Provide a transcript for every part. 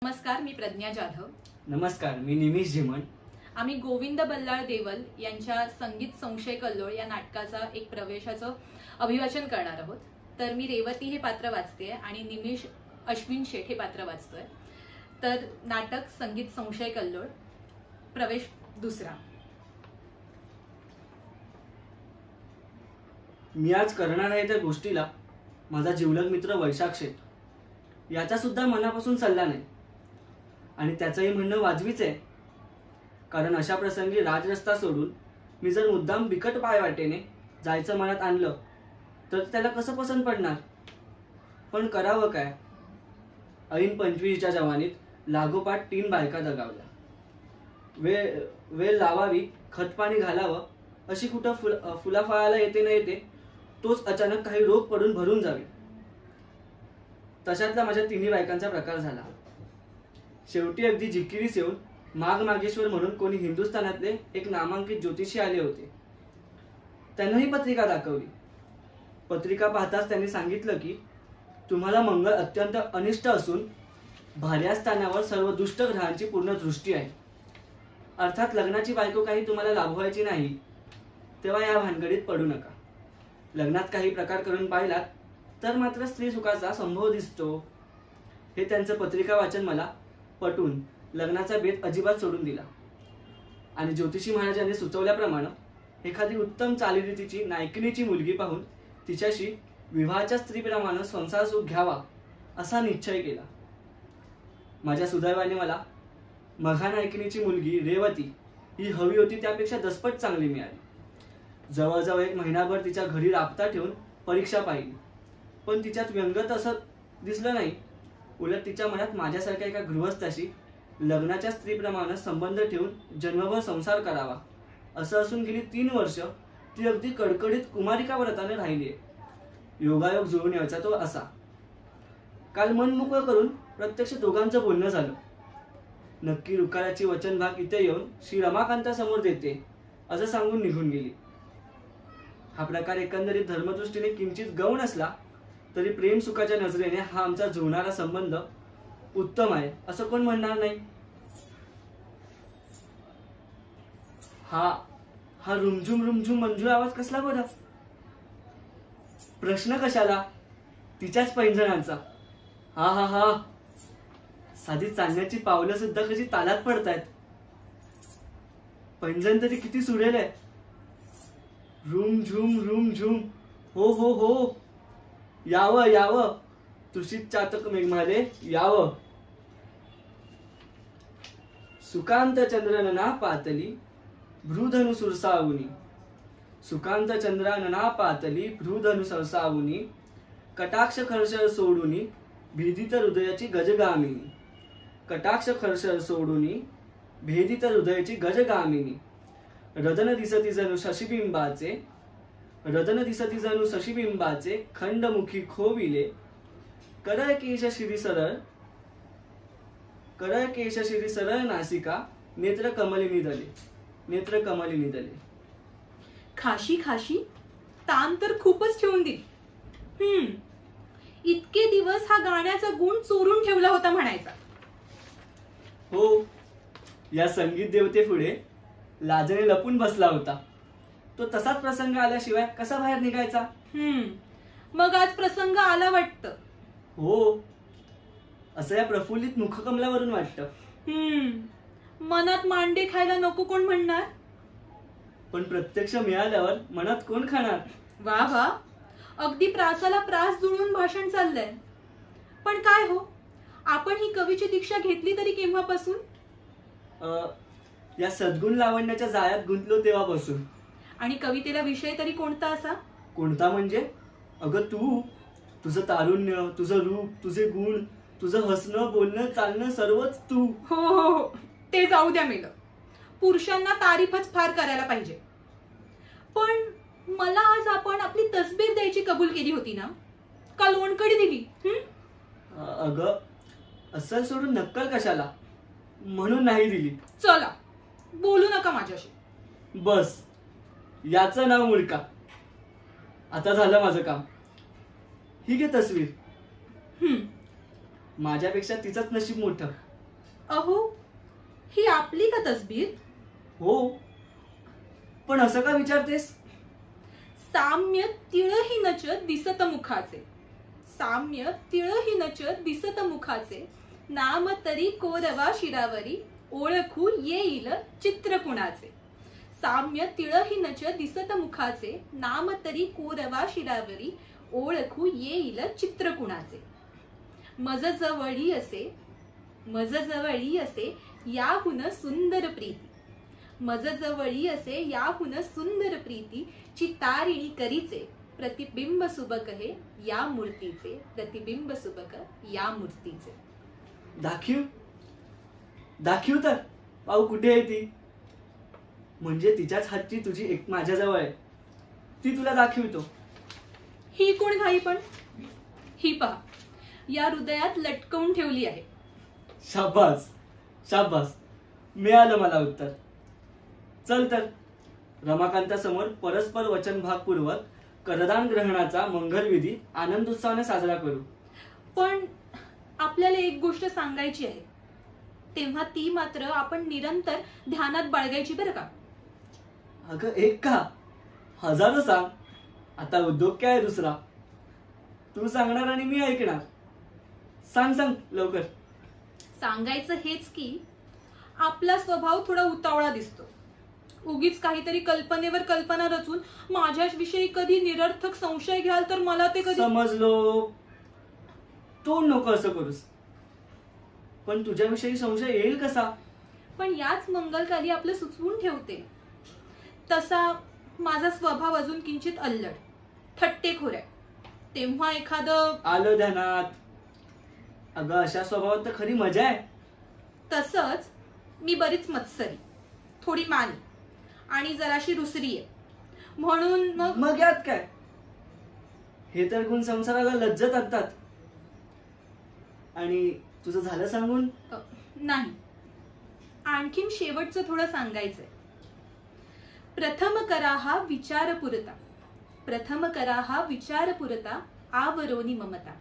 नमस्कार, मी प्रज्ञा जाधव. नमस्कार, मी निमिष झिमण. आम्ही गोविंद बल्लाळ देवल यांच्या संगीत संशय कल्लोळ या नाटकाचा एक प्रवेशाचं अभिवाचन करणार आहोत. तर मी रेवती हे पात्र वाचते आणि निमिष अश्विन शेठ हे पात्र वाचतोय. तर नाटक संगीत संशय कल्लोळ, प्रवेश दुसरा. मी आज करणार आहे त्या गोष्टीला माझा जिवलग मित्र वैशाख शेठ याचा सुद्धा मनापासून सल्ला नाही आणि त्याचंही म्हणणं वाजवीच आहे. कारण अशा प्रसंगी राजरस्ता सोडून मी जर मुद्दाम बिकट पाय वाटेने जायचं मनात आणलं तर त्याला कसं पसंत पडणार. पण करावं काय. ऐन 25च्या जवानीत लागोपाठ 3 बायका दगावल्या. वेळ लावावी, खतपाणी घालावं अशी कुठं फुलाफळाला येते न येते तोच अचानक काही रोग पडून भरून जावे. तशातला माझ्या 3 बायकांचा प्रकार झाला. शेवटी अगदी जिकिरीस येऊन माघ मागेश्वर म्हणून कोणी हिंदुस्थानातले एक नामांकित ज्योतिषी आले होते. त्यांनाही पत्रिका दाखवली. पत्रिका पाहताच त्यांनी सांगितलं की तुम्हाला मंगळ अत्यंत अनिष्ट असून भार्या स्थानावर सर्व दुष्ट ग्रहांची पूर्ण दृष्टी आहे. अर्थात लग्नाची बायको काही तुम्हाला लाभवायची नाही तेव्हा या भानगडीत पडू नका. लग्नात काही प्रकार करून पाहिलात तर मात्र स्त्री सुखाचा संभव दिसतो. हे त्यांचं पत्रिका वाचन मला पटून लग्नाचा बेत अजिबात सोडून दिला आणि ज्योतिषी महाराजांनी सुचवल्याप्रमाणे एखादी उत्तम चालीरीतीची नायकिनीची मुलगी पाहून तिच्याशी विवाहाच्या स्त्रीप्रमाणे संसार सुख घ्यावा असा निश्चय केला. माझ्या सुदैवाने मला मघा नायकिनीची मुलगी रेवती ही हवी होती त्यापेक्षा दसपट चांगली मिळाली. जवळजवळ 1 महिनाभर तिच्या घरी राबता ठेवून परीक्षा पाहिली पण तिच्यात व्यंगत असं दिसलं नाही. उलट तिच्या मनात माझ्यासारख्या एका गृहस्थाशी लग्नाच्या स्त्रीप्रमाणे संबंध ठेवून जन्मभर संसार करावा असं असून गेली 3 वर्ष ती अगदी कडकडीत कुमारिका व्रताने राहिलीये. योगायोग जुळून यायचा तो असा. काल मन मोकळं करून प्रत्यक्ष दोघांचं बोलणं झालं. नक्की रुकाराची वचनभाग इथे येऊन श्री रमाकांता समोर देते असं सांगून निघून गेली. हा प्रकार एकंदरीत धर्मदृष्टीने किंचित गौण असला तरी प्रेम सुखाच्या नजरेने हा आमचा जुळणारा संबंध उत्तम आहे असं कोण म्हणणार नाही. हा रुमझुम मंजूळ आवाज कसला बरं. प्रश्न कशाला, तिच्याच पैंजणांचा. हा साधी चालण्याची पावलं सुद्धा कशी तालात पडतायत. पैंजण तरी किती सुरेल आहे. रूम झुम. हो यावं तुषित चातक मेघमाले यावं. सुकांत चंद्रनना पातली भ्रूधनु सुरसावुनी. सुकांत चंद्रानना पातली भ्रूधनु सरसावुनी. कटाक्ष खर्षर सोडुनी भेदित हृदयाची गजगामिनी. कटाक्ष खर्षर सोडुनी भेदित हृदयाची गजगामिनी. रदन दिसती जणू शशिबिंबाचे खंडमुखी खोविले. करळ केश शिरी सरळ नासिका नेत्र कमलिनी दले. खाशी तान तर खूपच ठेवून दिली. इतके दिवस हा गाण्याचा गुण चोरून ठेवला होता म्हणायचा. हो, या संगीत देवतेपुढे लाजने लपून बसला होता. तो तसाच प्रसंग आल्याशिवाय कसा बाहेर निघायचा. मग आज प्रसंग आला वाटतं. हो, असं या प्रफुल्लित मुखकमलावरून वाटतं. मनात मांडे खायला नको कोण म्हणणार. पण प्रत्यक्ष मिळाल्यावर मनात कोण खाणार. वा, अगदी प्रासाला प्रास जुळून भाषण चाललंय. पण काय हो, आपण ही कवीची दीक्षा घेतली तरी केव्हापासून. या सद्गुण लावण्याच्या जाळ्यात गुंतलो तेव्हापासून. आणि कवितेला विषय तरी कोणता असा. कोणता म्हणजे, अगं तुझं तारुण्य, तुझं रूप, तुझे गुण, तुझं हसणं बोलणं चालणं सर्वच तू. हो, ते जाऊ द्या मेलं. पुरुषांना तारीफच फार करायला पाहिजे. पण मला आज आपण आपली तसबीर द्यायची कबूल केली होती ना, का लोणकडी दिली. अगं असल सोडून नक्कल कशाला, म्हणून नाही दिली. चला बोलू नका माझ्याशी. बस, याचं नाव मुलका. आता झालं माझं काम. ही घे तस्वीर. हम्म माझ्यापेक्षा तिचंच नशीब मोठं. अहो, ही आपली का तसबीर? हो, पण असं का विचारतेस? साम्य तिळहीनच दिसत मुखाचे, साम्य तिळहीनच दिसत मुखाचे, नाम तरी कोरवा शिरावरी, ओळखू येईल चित्र कुणाचे. साम्य तिळहीनच दिसत मुखाचे, नाम तरी कोरवा शिरावरी, ओळखू येईल चित्र कुणाचे. मज जवळी असे, मज जवळी असे याहून सुंदर प्रीती, मज जवळी असे याहून सुंदर प्रीती, ची तारिणी करीचे प्रतिबिंब सुबक हे या मूर्तीचे, प्रतिबिंब सुबक या मूर्तीचे. दाखीव दाखीव तर पाहू कुठे आहे ती. म्हणजे तिच्याच हातची तुझी एक माझ्याजवळ आहे, ती तुला दाखवितो. ही कोण घाई पण? ही पहा, या हृदयात लटकवून ठेवली आहे. शाबास शाबास, मिळालं मला उत्तर. चल तर रमाकांतासमोर परस्पर वचनभागपूर्वक करदान ग्रहणाचा मंगलविधी आनंदोत्साहाने साजरा करू. पण आपल्याला एक गोष्ट सांगायची आहे, तेव्हा ती मात्र आपण निरंतर ध्यानात बाळगायची बरं का. अगं एक का, हजारो सांग. आता उद्योग काय दुसरा, तू सांगणार आणि मी ऐकणार. सांग सांग लवकर. सांगायचं हेच की आपला स्वभाव थोडा उतावळा दिसतो. उगीच काहीतरी कल्पनेवर कल्पना रचून माझ्याविषयी कधी निरर्थक संशय घ्याल तर मला ते कधी. समजलो, तोंड नको असं करूस. पण तुझ्याविषयी संशय येईल कसा? पण याच मंगलकाली आपलं सुचवून ठेवते. तसा माझा स्वभाव अजून किंचित अल्लड, थट्टेखोर आहे. तेव्हा एखादं आलं ध्यानात. अगं अशा स्वभावात तर खरी मजा आहे. तसंच मी बरीच मत्सरी, थोडी मानी आणि जराशी रुसरी आहे. म्हणून मग यात काय, हे तर गुण संसाराला लज्जत आणतात. आणि तुझं झालं सांगून? नाही, आणखीन शेवटचं थोडं सांगायचंय. प्रथम करा हा विचार पुरता, प्रथम करा हा विचार पुरता, आवरोनी ममता.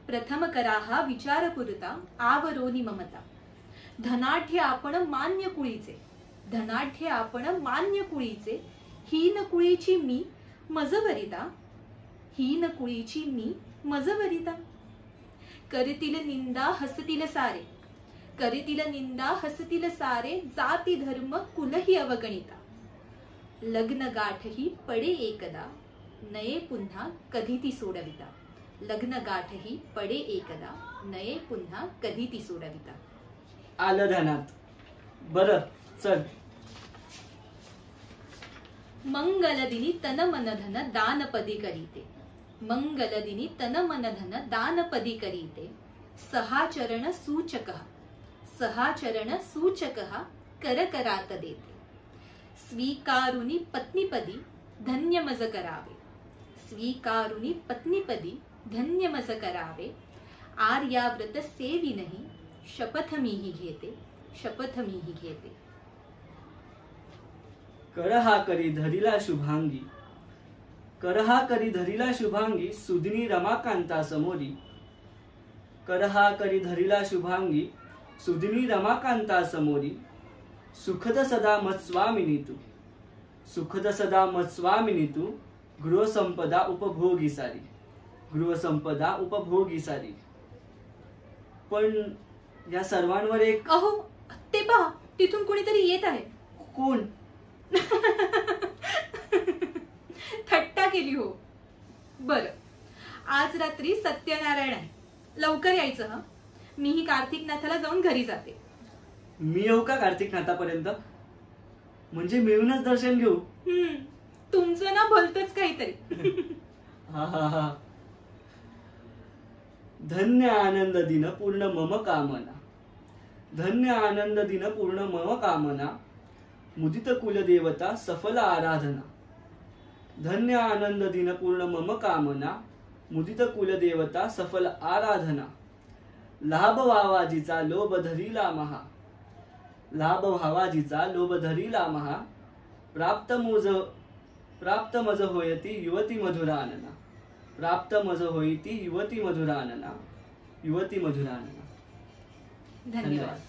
प्रथम करा हा विचार पुरता, आवरोनी ममता. धनाढ्य आपण मान्य कुळीचे, धनाढ्य आपण मान्य कुळीचे, हीन कुळीची मी मजवरिता, हीन कुळीची मी मजवरिता. करतील निंदा हसतील सारे, करतील निंदा हसतील सारे, जाती धर्म कुलही अवगणिता. लग्न गाठही पडे एकदा, नये पुन्हा कधी ती सोडविता. लग्न गाठही पडे एकदा, नये पुन्हा कधी ती सोडविता. आलं ध्यानात. बरं चल. मंगलदिनी तन मन धन दानपदी करीते, मंगलदिनी तन मन धन दानपदी करीते. सहाचरण सूचकः, सहाचरण सूचकः करकरात देते. स्वीकारुनी पत्नीपदी धन्य मज करावे, स्वीकारुनी पत्नीपदी धन्य मज करावे. आर्याव्रत सेविनही शपथ मीही घेते, शपथ मीही घेते. कर हा करी धरिला शुभांगी, कर हा करी धरिला शुभांगी, सुदिनी रमाकांता समोरी. कर हा करी धरिला शुभांगी, सुदिनी रमाकांता समोरी. सुखद सदा मत्स्वामिनी तू, सुखद सदा मत्स्वामिनी तू. गृहसंपदा उपभोगी सारी, गृहसंपदा उपभोगी सारी. पण या सर्वांवर एक. अहो ते पहा, तिथून कोणीतरी येत आहे. कोण? थट्टा केली हो. बर, आज रात्री सत्यनारायण आहे, लवकर यायचं हं. मीही कार्तिकनाथाला जाऊन घरी जाते. मी येऊ का कार्तिकनाथापर्यंत? म्हणजे मिळूनच दर्शन घेऊ. तुमचं ना भलतच काहीतरी. हा हा हा. धन्य आनंद दिन पूर्ण मम कामना, धन्य आनंद दिन पूर्ण मम कामना. मुदित कुलदेवता सफल आराधना, धन्य आनंद दिन पूर्ण मम कामना. मुदित कुलदेवता सफल आराधना. लाभ वावाजीचा लोभ धरिला महा, लाभ भावाजीचा लोभ धरिला महा. प्राप्त मज होयती युवती मधुरानना, प्राप्त मज होयती युवती मधुरानना, युवती मधुरानना. धन्यवाद.